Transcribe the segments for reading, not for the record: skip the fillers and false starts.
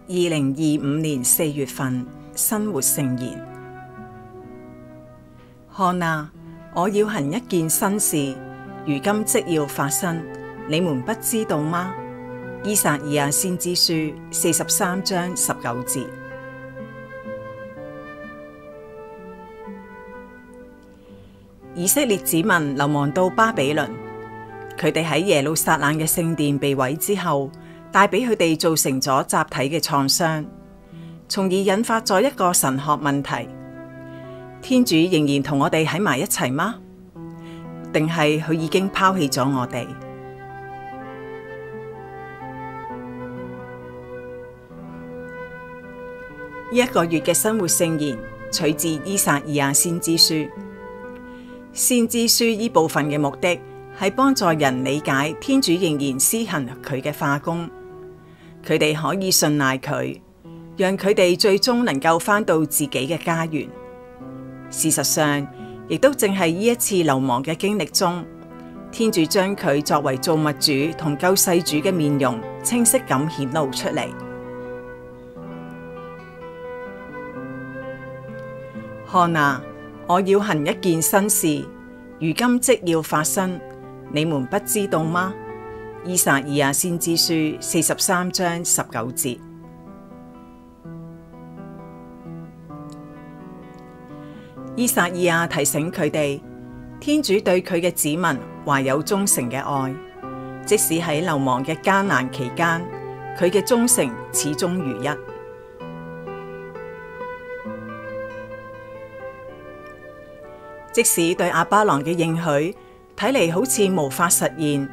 2025年4月份生活聖言。看啊，我要行一件新事，如今即要發生，你們不知道嗎？依撒意亞先知書43章19節。以色列子民流亡到巴比倫，佢哋喺耶路撒冷嘅聖殿被毀之後，帶俾佢哋造成咗集體嘅創傷，從而引發咗一個神學問題：天主仍然同我哋喺埋一齊嗎？定係佢已經拋棄咗我哋？呢一個月嘅生活聖言取自依撒意亞先知書。先知書呢部分嘅目的係幫助人理解天主仍然施行佢嘅化工，佢哋可以信賴佢，讓佢哋最終能夠返到自己嘅家園。事實上，亦都正係呢一次流亡嘅經歷中，天主將佢作為造物主同救世主嘅面容清晰咁顯露出嚟。看啊，我要行一件新事，如今即要發生，你們不知道嗎？依撒意亞先知書43章19節。依撒意亞提醒佢哋，天主對佢嘅子民懷有忠誠嘅愛，即使喺流亡嘅艱難期間，佢嘅忠誠始終如一。即使對亞巴郎嘅應許睇嚟好似無法實現，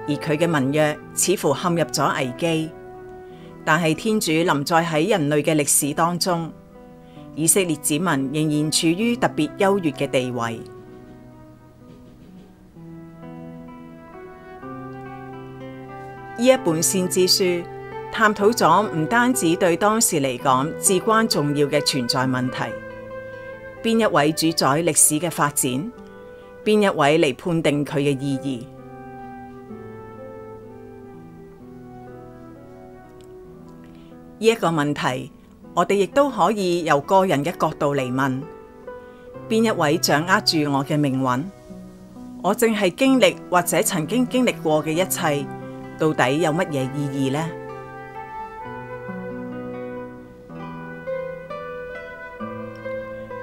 而佢嘅盟約似乎陷入咗危機，但係天主臨在喺人類嘅歷史當中，以色列子民仍然處於特別優越嘅地位。呢一本先知書探討咗唔單止對當時嚟講至關重要嘅存在問題。邊一位主宰歷史嘅發展？邊一位嚟判定佢嘅意義？呢一個問題，我哋亦都可以由個人嘅角度嚟問：邊一位掌握住我嘅命運？我正係經歷或者曾經經歷過嘅一切，到底有乜嘢意義呢？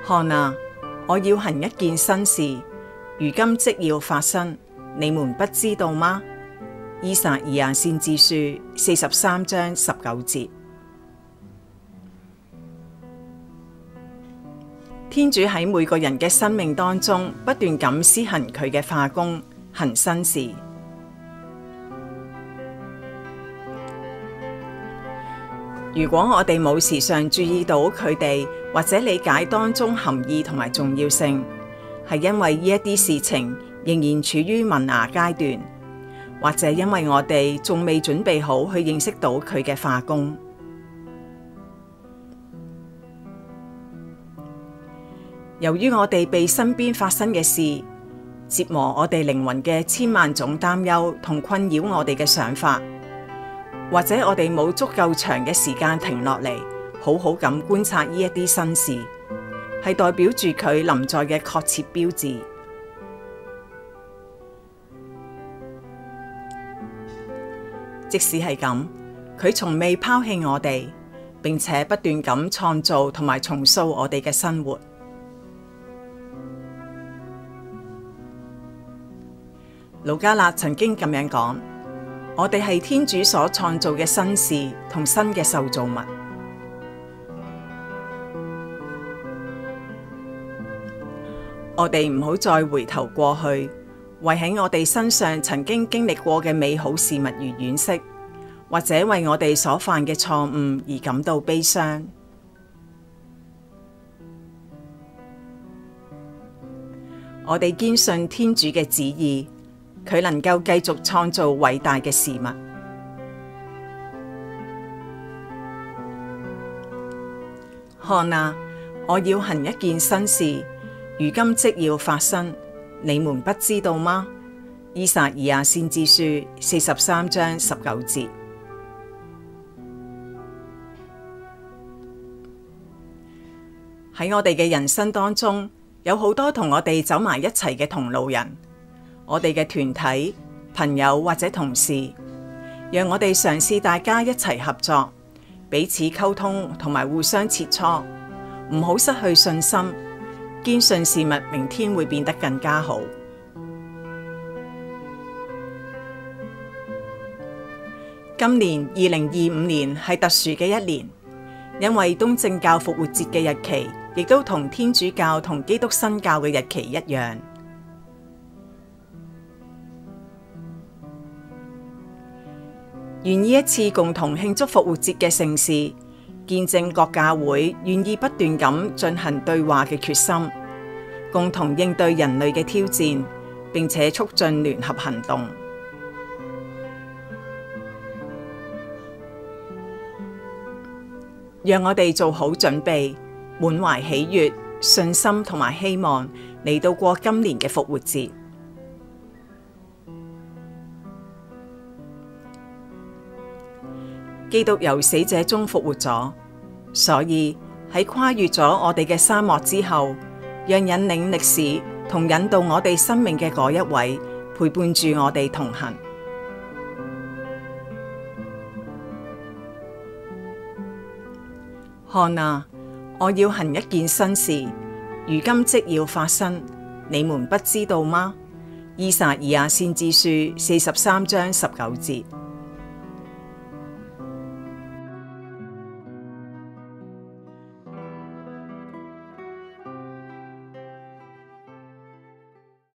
看啊，我要行一件新事，如今即要發生，你們不知道嗎？依撒意亞先知書43章19節。天主喺每個人嘅生命當中不斷咁施行佢嘅化工，行新事。如果我哋冇時常注意到佢哋，或者理解當中含義同埋重要性，係因為呢一啲事情仍然處於萌芽階段，或者因為我哋仲未準備好去認識到佢嘅化工。由於我哋被身邊發生嘅事折磨我哋靈魂嘅千萬種擔憂同困擾我哋嘅想法，或者我哋冇足夠長嘅時間停落嚟，好好咁觀察呢一啲新事，係代表住佢臨在嘅確切標誌。即使係咁，佢從未拋棄我哋，並且不斷咁創造同埋重塑我哋嘅生活。盧加納曾經咁樣講：我哋係天主所創造嘅新事同新嘅受造物。我哋唔好再回頭過去，為喺我哋身上曾經經歷過嘅美好事物而惋惜，或者為我哋所犯嘅錯誤而感到悲傷。我哋堅信天主嘅旨意，佢能夠繼續創造偉大嘅事物。看啊，我要行一件新事，如今即要發生，你們不知道嗎？依撒意亞先知書43章19節。喺我哋嘅人生當中，有好多同我哋走埋一齊嘅同路人，我哋嘅團體、朋友或者同事，讓我哋嘗試大家一齊合作，彼此溝通同埋互相切磋，唔好失去信心，堅信事物明天會變得更加好。今年2025年係特殊嘅一年，因為東正教復活節嘅日期亦都同天主教同基督新教嘅日期一樣。願呢一次共同慶祝復活節嘅盛事，見證各教會願意不斷咁進行對話嘅決心，共同應對人類嘅挑戰，並且促進聯合行動。讓我哋做好準備，滿懷喜悅、信心同埋希望嚟到過今年嘅復活節。基督由死者中復活咗，所以喺跨越咗我哋嘅沙漠之後，讓引領歷史同引導我哋生命嘅嗰一位陪伴住我哋同行。看啊，我要行一件新事，如今即要發生，你們不知道嗎？依撒意亞先知書43章19節。